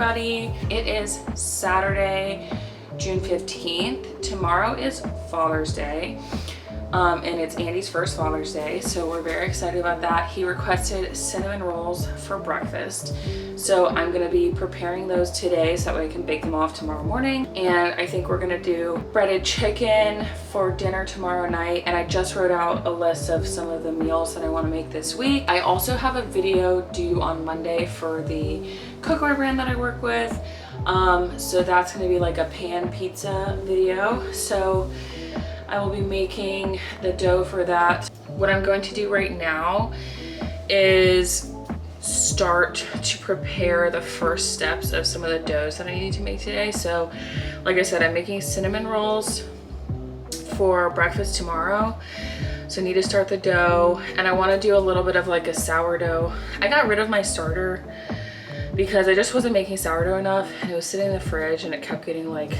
everybody. It is Saturday, June 15th. Tomorrow is Father's Day. And it's Andy's first Father's Day, so we're very excited about that. He requested cinnamon rolls for breakfast, so I'm gonna be preparing those today so that way I can bake them off tomorrow morning. And I think we're gonna do breaded chicken for dinner tomorrow night, and I just wrote out a list of some of the meals that I want to make this week. I also have a video due on Monday for the cookware brand that I work with, so that's gonna be like a pan pizza video. So I will be making the dough for that. What I'm going to do right now is start to prepare the first steps of some of the doughs that I need to make today. So like I said, I'm making cinnamon rolls for breakfast tomorrow. So I need to start the dough, and I want to do a little bit of like a sourdough. I got rid of my starter because I just wasn't making sourdough enough, and it was sitting in the fridge and it kept getting like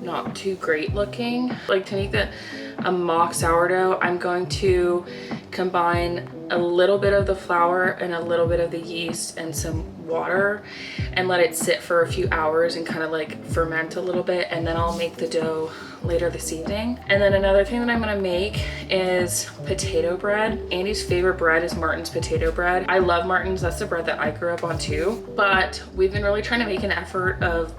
not too great looking. Like to make a mock sourdough, I'm going to combine a little bit of the flour and a little bit of the yeast and some water and let it sit for a few hours and kind of like ferment a little bit, and then I'll make the dough later this evening. And then another thing that I'm gonna make is potato bread. Andy's favorite bread is Martin's potato bread. I love Martin's, that's the bread that I grew up on too, but we've been really trying to make an effort of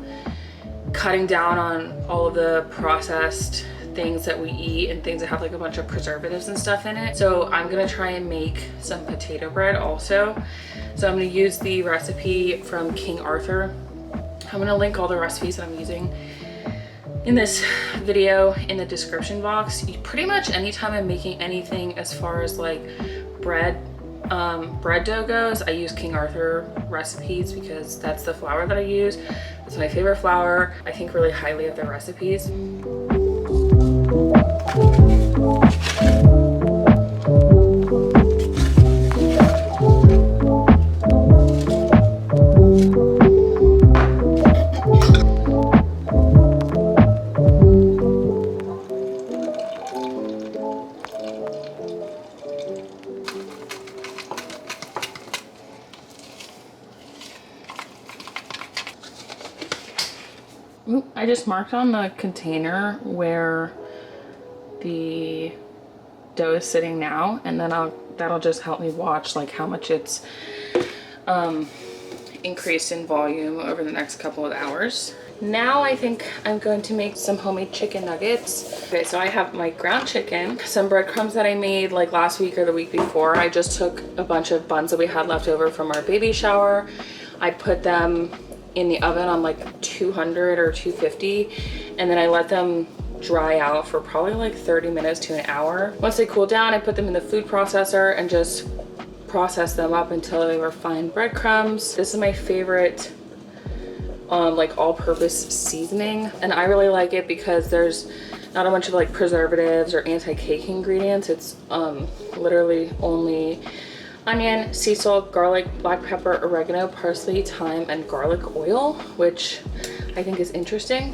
cutting down on all of the processed things that we eat and things that have like a bunch of preservatives and stuff in it. So I'm gonna try and make some potato bread also. So I'm gonna use the recipe from King Arthur. I'm gonna link all the recipes that I'm using in this video in the description box. Pretty much anytime I'm making anything as far as like bread dough goes, I use King Arthur recipes because that's the flour that I use. It's my favorite flour. I think really highly of their recipes. I just marked on the container where the dough is sitting now, and then that'll just help me watch like how much it's increased in volume over the next couple of hours. Now I think I'm going to make some homemade chicken nuggets. Okay, so I have my ground chicken, some breadcrumbs that I made like last week or the week before. I just took a bunch of buns that we had left over from our baby shower. I put them in the oven on like 200 or 250, and then I let them dry out for probably like 30 minutes to an hour. Once they cool down, I put them in the food processor and just process them up until they were fine breadcrumbs. This is my favorite like all-purpose seasoning, and I really like it because there's not a bunch of like preservatives or anti-cake ingredients. It's literally only onion, sea salt, garlic, black pepper, oregano, parsley, thyme, and garlic oil, which I think is interesting.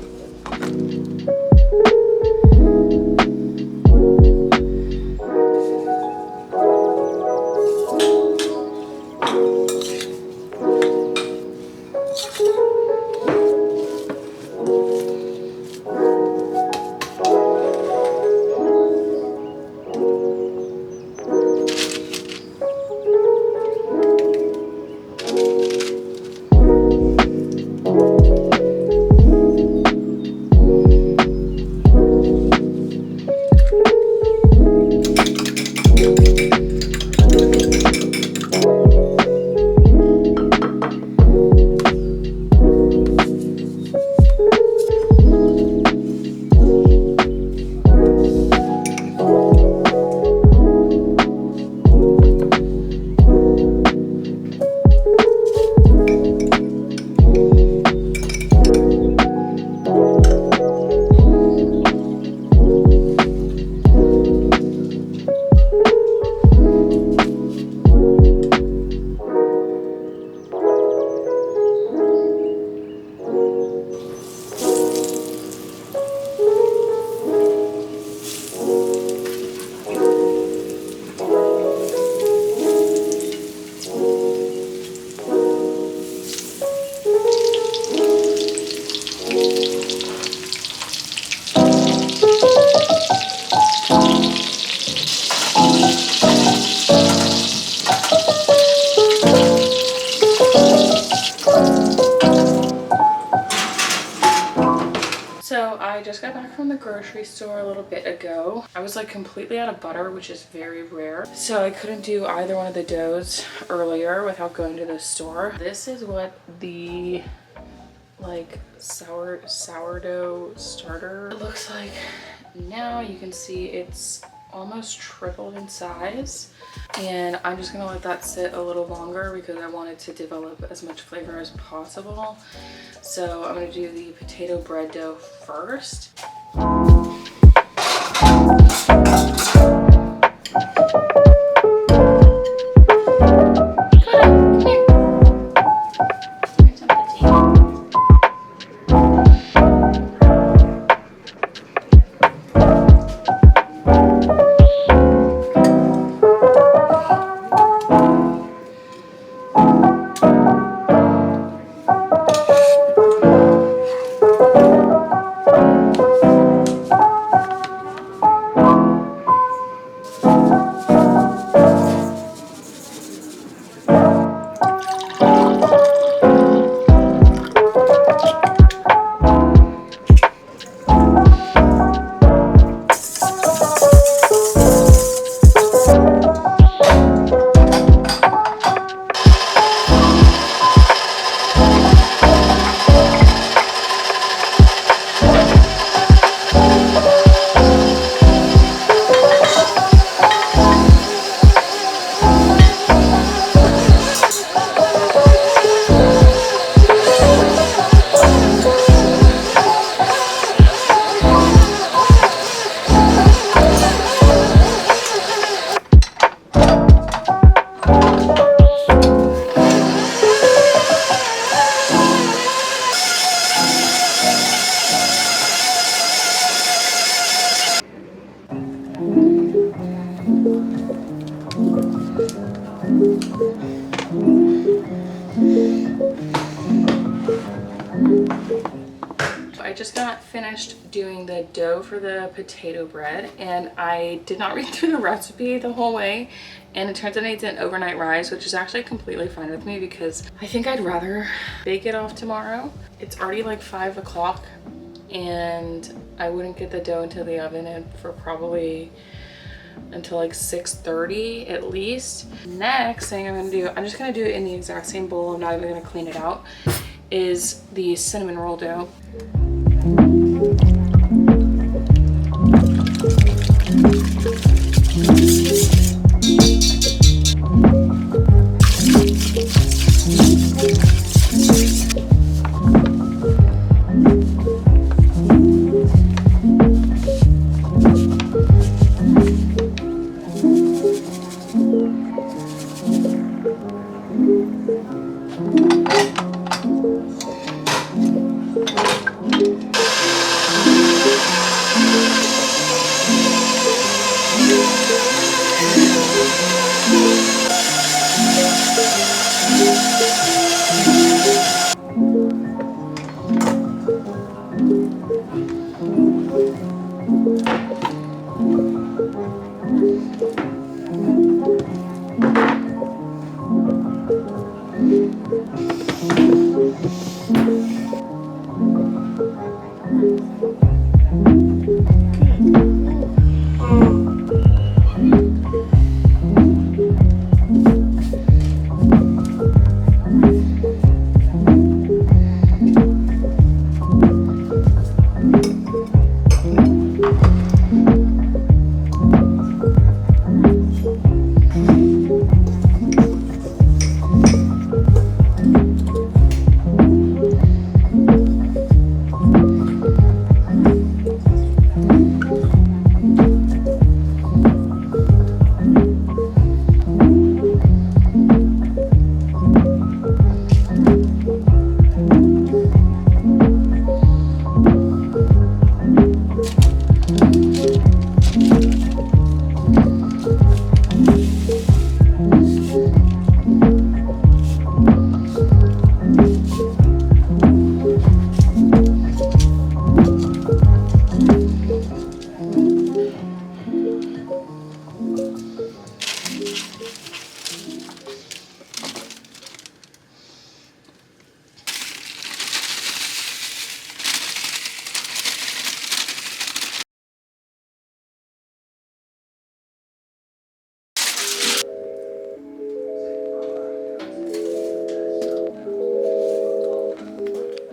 just got back from the grocery store a little bit ago. I was like completely out of butter, which is very rare. So I couldn't do either one of the doughs earlier without going to the store. This is what the like sourdough starter looks like now. You can see it's almost tripled in size, and I'm just gonna let that sit a little longer because I want it to develop as much flavor as possible. So I'm gonna do the potato bread dough first. I just got finished doing the dough for the potato bread, and I did not read through the recipe the whole way, and it turns out it's an overnight rise, which is actually completely fine with me because I think I'd rather bake it off tomorrow. It's already like 5 o'clock and I wouldn't get the dough into the oven for probably until like 6:30 at least. Next thing I'm gonna do, I'm just gonna do it in the exact same bowl, I'm not even gonna clean it out, is the cinnamon roll dough.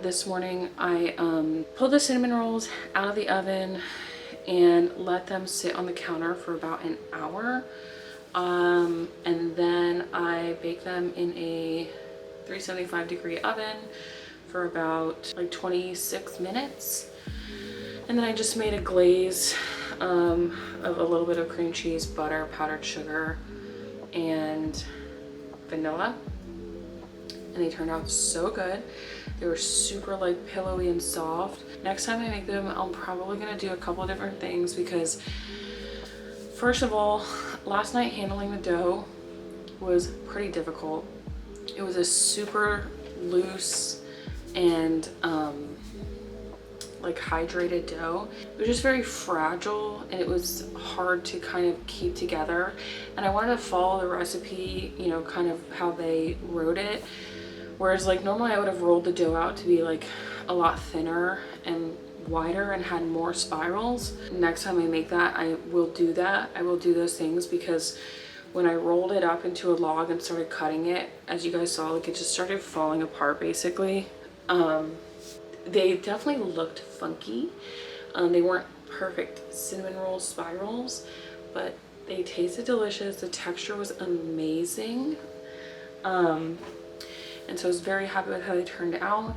this morning I pulled the cinnamon rolls out of the oven and let them sit on the counter for about an hour. And then I baked them in a 375-degree oven for about like 26 minutes. And then I just made a glaze of a little bit of cream cheese, butter, powdered sugar, and vanilla. And they turned out so good. They were super like pillowy and soft. Next time I make them, I'm probably gonna do a couple of different things because first of all, last night handling the dough was pretty difficult. It was a super loose and like hydrated dough. It was just very fragile and it was hard to kind of keep together. And I wanted to follow the recipe, you know, kind of how they wrote it. Whereas like normally I would have rolled the dough out to be like a lot thinner and wider and had more spirals. Next time I make that, I will do that. I will do those things because when I rolled it up into a log and started cutting it, as you guys saw, like it just started falling apart basically. They definitely looked funky. They weren't perfect cinnamon roll spirals, but they tasted delicious. The texture was amazing. And so I was very happy with how they turned out.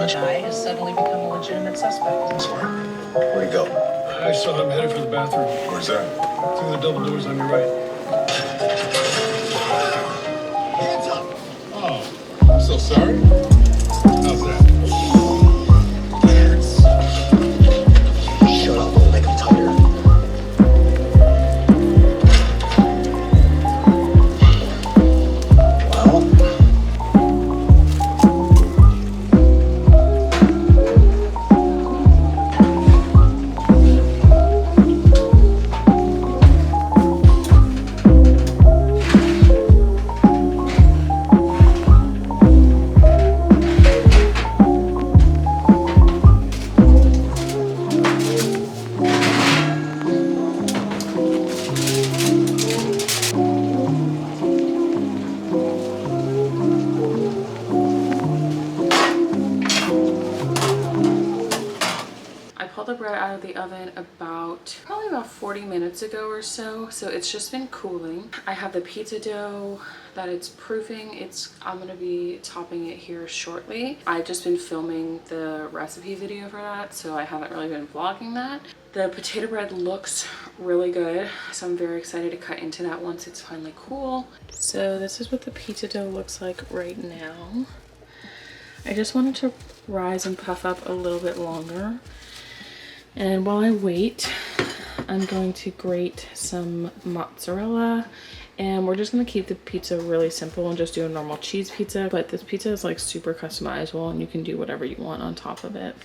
Guy has suddenly become a legitimate suspect. Where'd he go? I saw him headed for the bathroom. Where's that? Through the double doors on your right. Hands up! Oh, I'm so sorry. How's that? Shut up, I'll make him tighter. Well? The bread out of the oven probably about 40 minutes ago or so it's just been cooling. I have the pizza dough that it's proofing. I'm gonna be topping it here shortly. I've just been filming the recipe video for that, so I haven't really been vlogging that. The potato bread looks really good, so I'm very excited to cut into that once it's finally cool. So this is what the pizza dough looks like right now. I just wanted to rise and puff up a little bit longer. And while I wait, I'm going to grate some mozzarella, and we're just going to keep the pizza really simple and just do a normal cheese pizza. But this pizza is like super customizable and you can do whatever you want on top of it.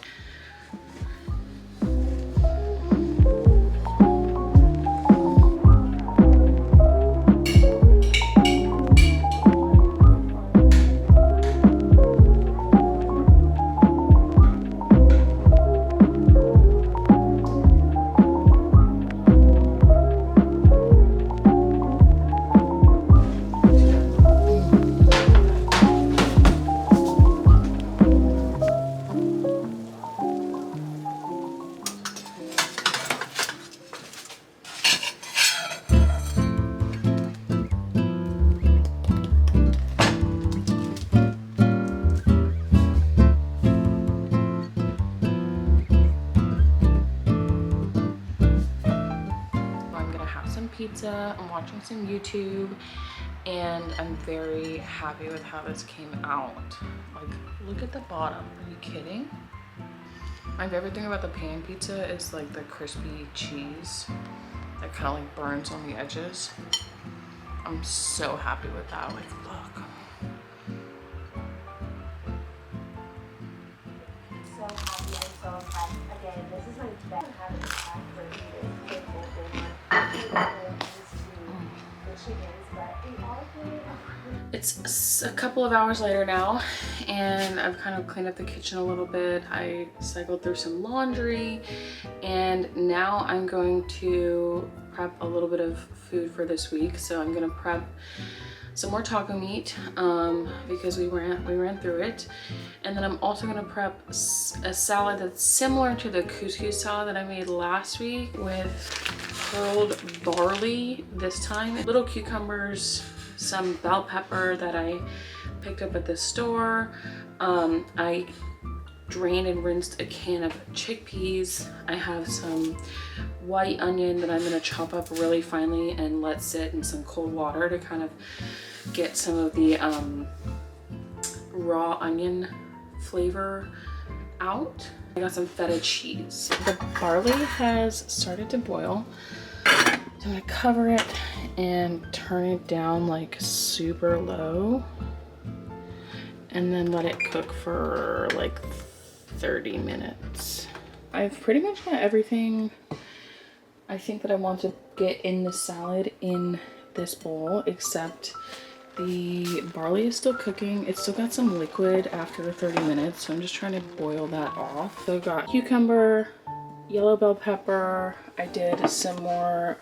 pizza, I'm watching some YouTube, and I'm very happy with how this came out. Like, look at the bottom. Are you kidding? My favorite thing about the pan pizza is like the crispy cheese that kind of like burns on the edges. I'm so happy with that. Like, look. So happy and so impressed. Again, this is my best habit for this whole thing. The chickens, but they all came. It's a couple of hours later now, and I've kind of cleaned up the kitchen a little bit. I cycled through some laundry, and now I'm going to prep a little bit of food for this week. So I'm gonna prep some more taco meat because we ran through it, and then I'm also gonna prep a salad that's similar to the couscous salad that I made last week with curled barley this time. Little cucumbers, some bell pepper that I picked up at the store. I drained and rinsed a can of chickpeas. I have some white onion that I'm gonna chop up really finely and let sit in some cold water to kind of get some of the raw onion flavor out. I got some feta cheese. The barley has started to boil. So I'm gonna cover it and turn it down like super low, and then let it cook for like 30 minutes. I've pretty much got everything I think that I want to get in the salad in this bowl, except the barley is still cooking. It's still got some liquid after 30 minutes, so I'm just trying to boil that off. So I've got cucumber, yellow bell pepper. I did some more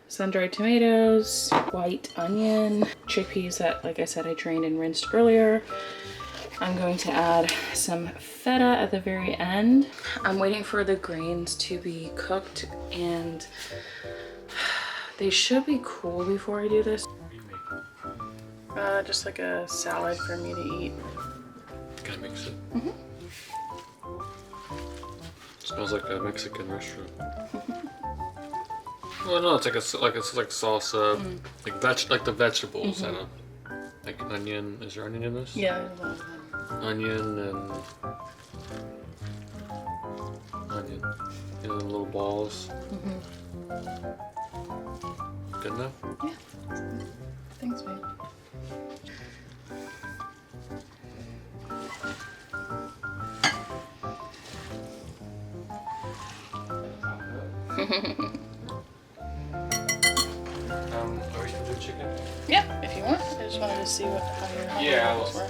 sun-dried tomatoes, white onion, chickpeas that, like I said, I drained and rinsed earlier. I'm going to add some feta at the very end. I'm waiting for the grains to be cooked, and they should be cool before I do this. Just like a salad for me to eat. Can I mix it? Mm-hmm. Smells like a Mexican restaurant. Well, no, it's like salsa, like the vegetables in it. Like an onion. Is there onion in this? Yeah, there's a lot of Onion and then little balls. Good enough? Yeah. Thanks, babe. Are we gonna do chicken? Yeah, if you want. I just wanted to see how your Yeah, were.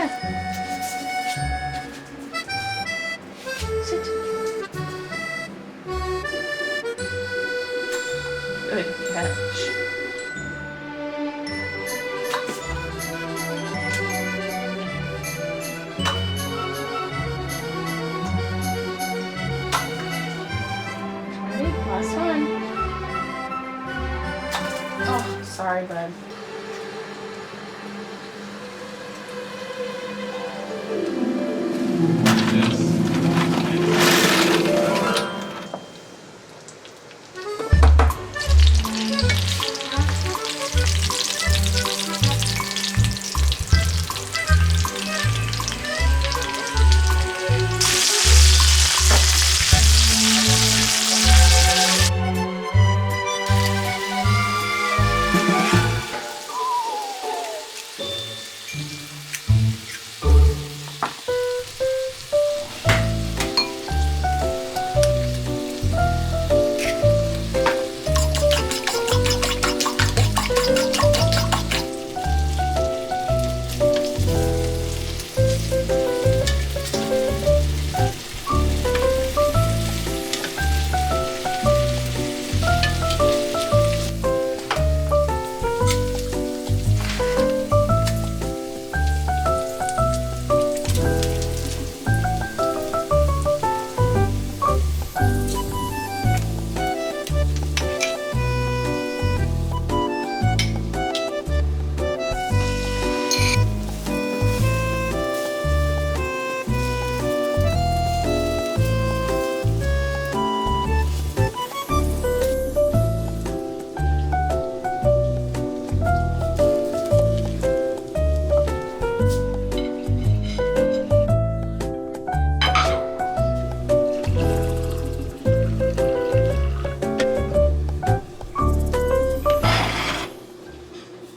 Yeah. Sit. Good catch. Ready? Last one. Oh, sorry, bud.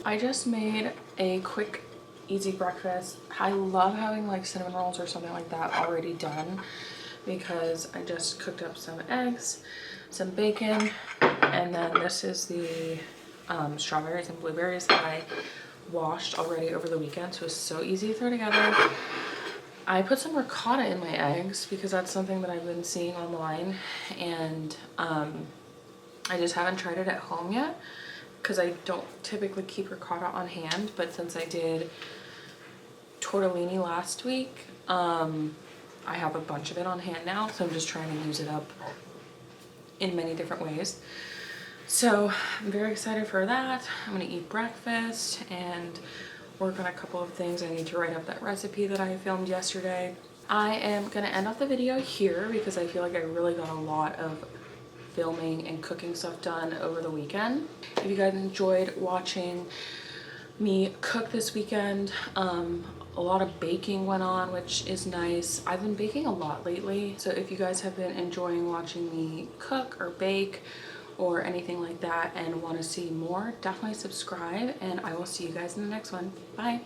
I just made a quick, easy breakfast. I love having like cinnamon rolls or something like that already done because I just cooked up some eggs, some bacon, and then this is the strawberries and blueberries that I washed already over the weekend, so it's so easy to throw together. I put some ricotta in my eggs because that's something that I've been seeing online, and I just haven't tried it at home yet because I don't typically keep ricotta on hand, but since I did tortellini last week, I have a bunch of it on hand now, so I'm just trying to use it up in many different ways. So I'm very excited for that. I'm gonna eat breakfast and work on a couple of things. I need to write up that recipe that I filmed yesterday. I am gonna end off the video here because I feel like I really got a lot of filming and cooking stuff done over the weekend. If you guys enjoyed watching me cook this weekend, a lot of baking went on, which is nice. I've been baking a lot lately, so if you guys have been enjoying watching me cook or bake or anything like that and want to see more, definitely subscribe, and I will see you guys in the next one. Bye.